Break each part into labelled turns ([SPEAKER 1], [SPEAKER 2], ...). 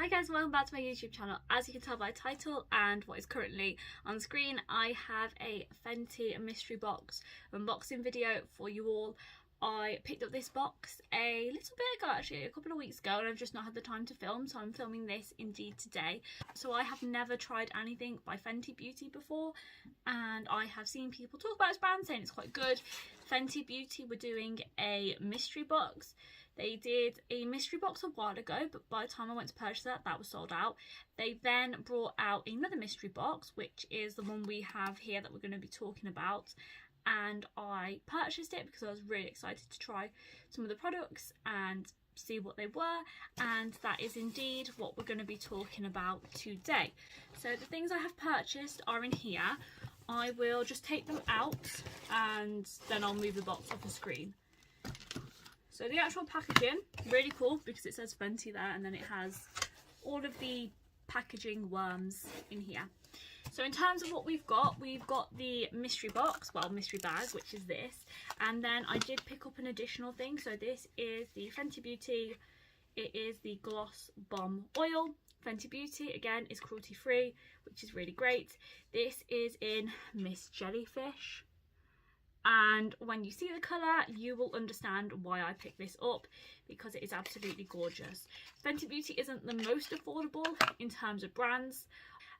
[SPEAKER 1] Hi guys, welcome back to my YouTube channel. As you can tell by the title and what is currently on screen, I have a Fenty mystery box unboxing video for you all. I picked up this box a little bit ago, actually a couple of weeks ago, and I've just not had the time to film, so I'm filming this indeed today. So I have never tried anything by Fenty Beauty before, and I have seen people talk about this brand saying it's quite good. Fenty Beauty were doing a mystery box. They did a mystery box a while ago, but by the time I went to purchase that was sold out. They then brought out another mystery box, which is the one we have here that we're going to be talking about. And I purchased it because I was really excited to try some of the products and see what they were. And that is indeed what we're going to be talking about today. So the things I have purchased are in here. I will just take them out and then I'll move the box off the screen. So the actual packaging, really cool because it says Fenty there, and then it has all of the packaging worms in here. So in terms of what we've got the mystery box, well, mystery bag, which is this, and then I did pick up an additional thing. So this is the Fenty Beauty, it is the Gloss Bomb Oil. Fenty Beauty, again, is cruelty free, which is really great. This is in Miss Jellyfish. And when you see the colour, you will understand why I picked this up, because it is absolutely gorgeous. Fenty Beauty isn't the most affordable in terms of brands.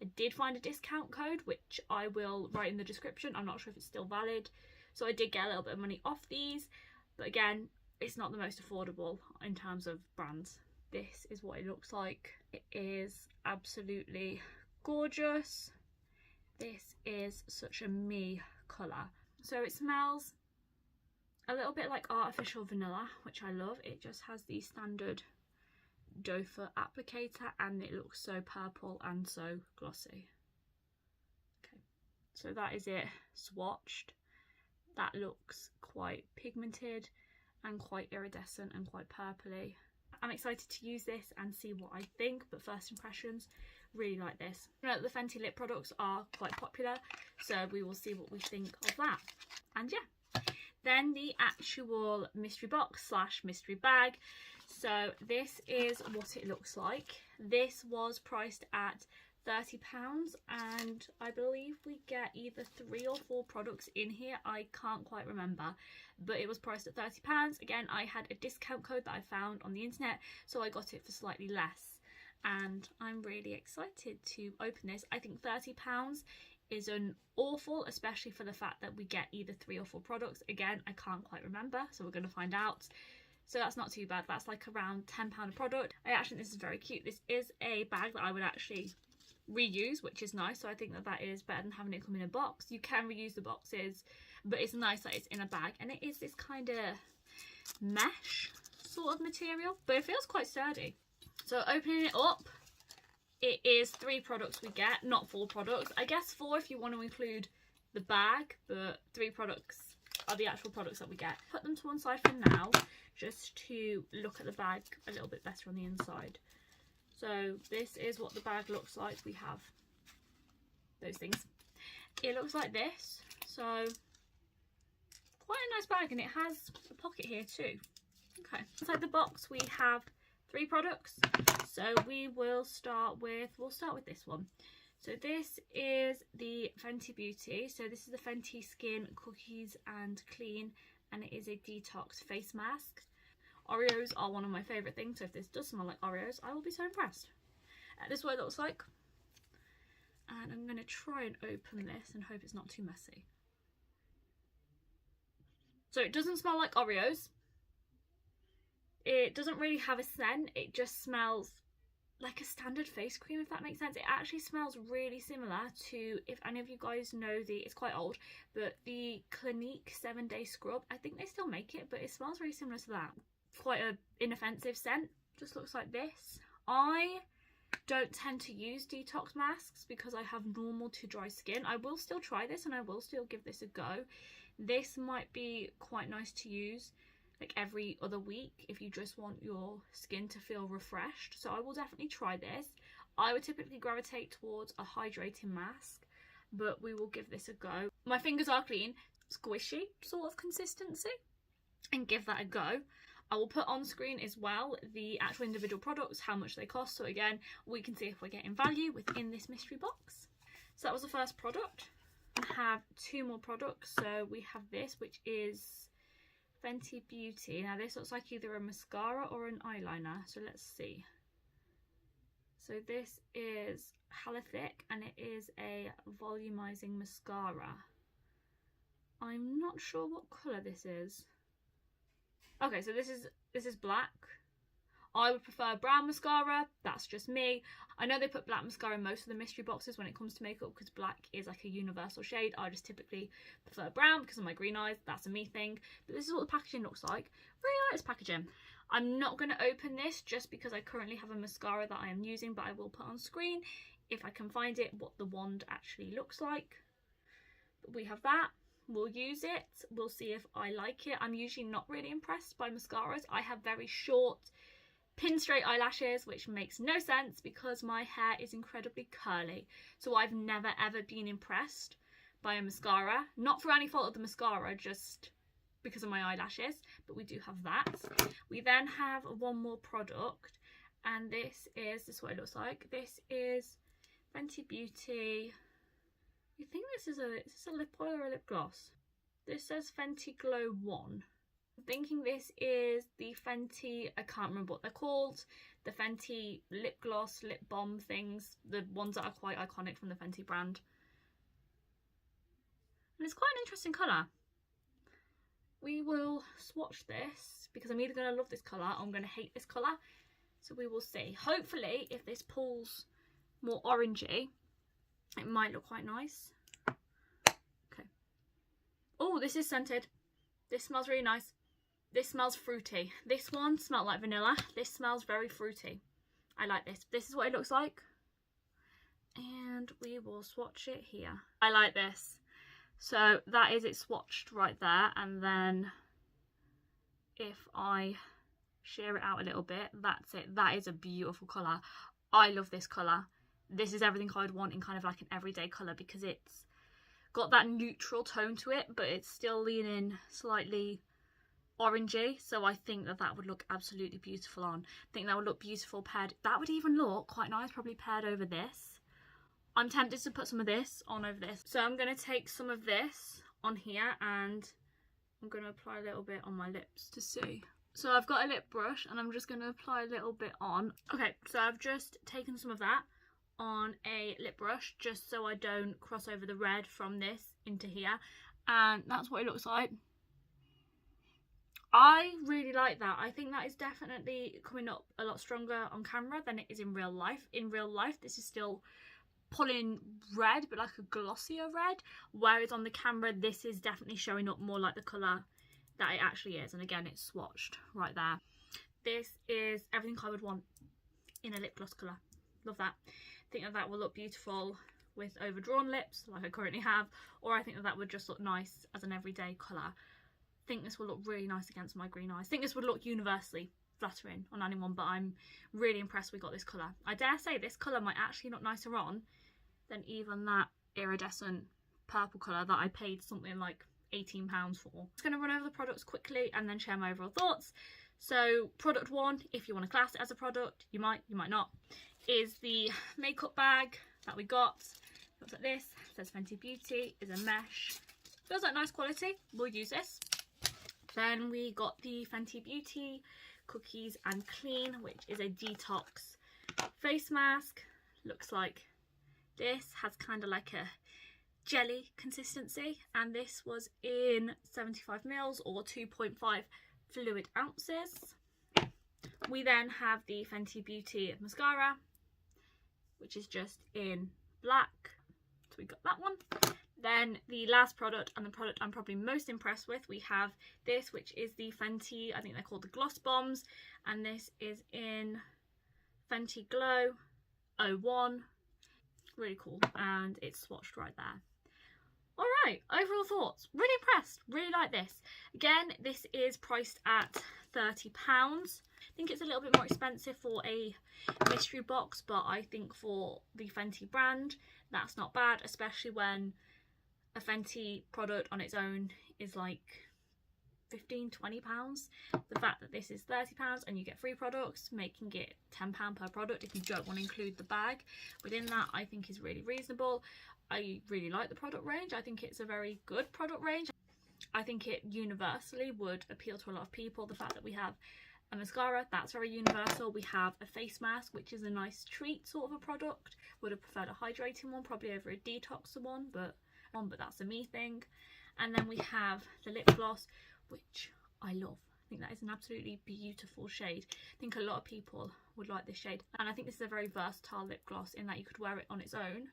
[SPEAKER 1] I did find a discount code, which I will write in the description. I'm not sure if it's still valid. So I did get a little bit of money off these. But again, it's not the most affordable in terms of brands. This is what it looks like. It is absolutely gorgeous. This is such a me colour. So it smells a little bit like artificial vanilla, which I love. It just has the standard doe foot applicator and it looks so purple and so glossy. Okay, so that is it swatched. That looks quite pigmented and quite iridescent and quite purpley. I'm excited to use this and see what I think, but first impressions, really like this. You know, the Fenty lip products are quite popular, so we will see what we think of that. And yeah, then the actual mystery box slash mystery bag. So this is what it looks like. This was priced at £30 and I believe we get either 3 or 4 products in here. I can't quite remember, but it was priced at £30. Again, I had a discount code that I found on the internet, so I got it for slightly less, and I'm really excited to open this. I think £30 isn't awful, especially for the fact that we get either 3 or 4 products. Again, I can't quite remember, so we're going to find out. So that's not too bad. That's like around £10 a product. I actually think this is very cute. This is a bag that I would actually reuse, which is nice. So I think that that is better than having it come in a box. You can reuse the boxes, but it's nice that it's in a bag, and it is this kind of mesh sort of material, but it feels quite sturdy. So opening it up, it is 3 products we get, not 4 products. I guess 4 if you want to include the bag, but 3 products are the actual products that we get. Put them to one side for now, just to look at the bag a little bit better on the inside. So this is what the bag looks like. We have those things. It looks like this. So quite a nice bag, and it has a pocket here too. Okay. Inside the box we have 3 products. So we'll start with this one. So this is the Fenty Beauty. So this is the Fenty Skin Cookies and Clean, and it is a detox face mask. Oreos are one of my favourite things, so if this does smell like Oreos, I will be so impressed. This is what it looks like. And I'm going to try and open this and hope it's not too messy. So it doesn't smell like Oreos. It doesn't really have a scent. It just smells like a standard face cream, if that makes sense. It actually smells really similar to, if any of you guys know it's quite old, but the Clinique 7-Day Scrub. I think they still make it, but it smells very similar to that. Quite an inoffensive scent. Just looks like this. I don't tend to use detox masks because I have normal to dry skin. I will still try this and I will still give this a go. This might be quite nice to use like every other week if you just want your skin to feel refreshed. So I will definitely try this. I would typically gravitate towards a hydrating mask, but we will give this a go. My fingers are clean, squishy sort of consistency, and give that a go. I will put on screen as well the actual individual products, how much they cost, so again we can see if we're getting value within this mystery box. So that was the first product. I have two more products. So we have this, which is Fenty Beauty. Now this looks like either a mascara or an eyeliner, so let's see. So this is hella thick and it is a volumizing mascara. I'm not sure what colour this is. Okay, so this is black. I would prefer brown mascara, that's just me. I know they put black mascara in most of the mystery boxes when it comes to makeup because black is like a universal shade. I just typically prefer brown because of my green eyes, that's a me thing. But this is what the packaging looks like. Really nice packaging. I'm not going to open this just because I currently have a mascara that I am using, but I will put on screen, if I can find it, what the wand actually looks like. But we have that. We'll use it. We'll see if I like it. I'm usually not really impressed by mascaras. I have very short pin straight eyelashes, which makes no sense because my hair is incredibly curly. So I've never ever been impressed by a mascara. Not for any fault of the mascara, just because of my eyelashes. But we do have that. We then have one more product, and this is what it looks like. This is Fenty Beauty. I think this is a lip oil or a lip gloss. This says Fenty Glow 1. I'm thinking this is the Fenty, I can't remember what they're called, the Fenty lip gloss, lip balm things, the ones that are quite iconic from the Fenty brand. And it's quite an interesting colour. We will swatch this because I'm either going to love this colour or I'm going to hate this colour. So we will see. Hopefully, if this pulls more orangey, it might look quite nice. Okay. Oh, this is scented. This smells really nice. This smells fruity. This one smelled like vanilla. This smells very fruity. I like this. This is what it looks like. And we will swatch it here. I like this. So that is it swatched right there. And then if I sheer it out a little bit, that's it. That is a beautiful colour. I love this colour. This is everything I would want in kind of like an everyday colour because it's got that neutral tone to it, but it's still leaning slightly orangey. So I think that that would look absolutely beautiful on. I think that would look beautiful paired. That would even look quite nice, probably paired over this. I'm tempted to put some of this on over this. So I'm going to take some of this on here and I'm going to apply a little bit on my lips to see. So I've got a lip brush and I'm just going to apply a little bit on. Okay, so I've just taken some of that on a lip brush just so I don't cross over the red from this into here, and that's what it looks like. I really like that. I think that is definitely coming up a lot stronger on camera than it is in real life. In real life this is still pulling red, but like a glossier red, whereas on the camera this is definitely showing up more like the colour that it actually is. And again, it's swatched right there. This is everything I would want in a lip gloss colour. Love that. I think that that will look beautiful with overdrawn lips like I currently have, or I think that that would just look nice as an everyday colour. I think this will look really nice against my green eyes. I think this would look universally flattering on anyone, but I'm really impressed we got this colour. I dare say this colour might actually look nicer on than even that iridescent purple colour that I paid something like £18 for. I'm just going to run over the products quickly and then share my overall thoughts. So product one, if you want to class it as a product, you might not, is the makeup bag that we got. It looks like this. It says Fenty Beauty, is a mesh. Feels like nice quality. We'll use this. Then we got the Fenty Beauty Cookies and Clean, which is a detox face mask. Looks like this. Has kind of like a jelly consistency, and this was in 75ml or 2.5 fluid ounces. We then have the Fenty Beauty mascara, which is just in black. So we got that one. Then the last product, and the product I'm probably most impressed with, we have this, which is the Fenty, I think they're called the Gloss Bombs, and this is in Fenty Glow 01. Really cool, and it's swatched right there. Alright, overall thoughts. Really impressed. Really like this. Again, this is priced at £30. I think it's a little bit more expensive for a mystery box, but I think for the Fenty brand, that's not bad, especially when a Fenty product on its own is like £15–20. The fact that this is £30 and you get 3 products, making it £10 per product if you don't want to include the bag within that, I think is really reasonable. I really like the product range. I think it's a very good product range. I think it universally would appeal to a lot of people. The fact that we have a mascara, that's very universal. We have a face mask, which is a nice treat sort of a product. Would have preferred a hydrating one probably over a detoxer one, but that's a me thing. And then we have the lip gloss, which I love. I think that is an absolutely beautiful shade. I think a lot of people would like this shade, and I think this is a very versatile lip gloss in that you could wear it on its own,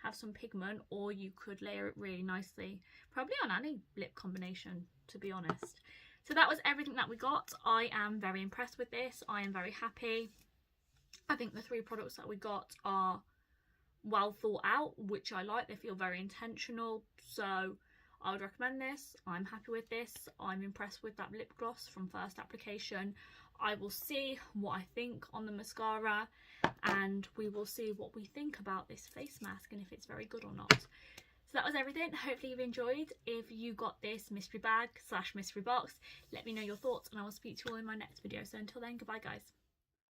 [SPEAKER 1] have some pigment, or you could layer it really nicely, probably on any lip combination, to be honest. So that was everything that we got. I am very impressed with this. I am very happy. I think the 3 products that we got are well thought out, which I like. They feel very intentional, so I would recommend this. I'm happy with this. I'm impressed with that lip gloss from first application. I will see what I think on the mascara, and we will see what we think about this face mask and if it's very good or not. So that was everything. Hopefully you've enjoyed. If you got this mystery bag / mystery box, let me know your thoughts and I will speak to you all in my next video. So until then, goodbye guys.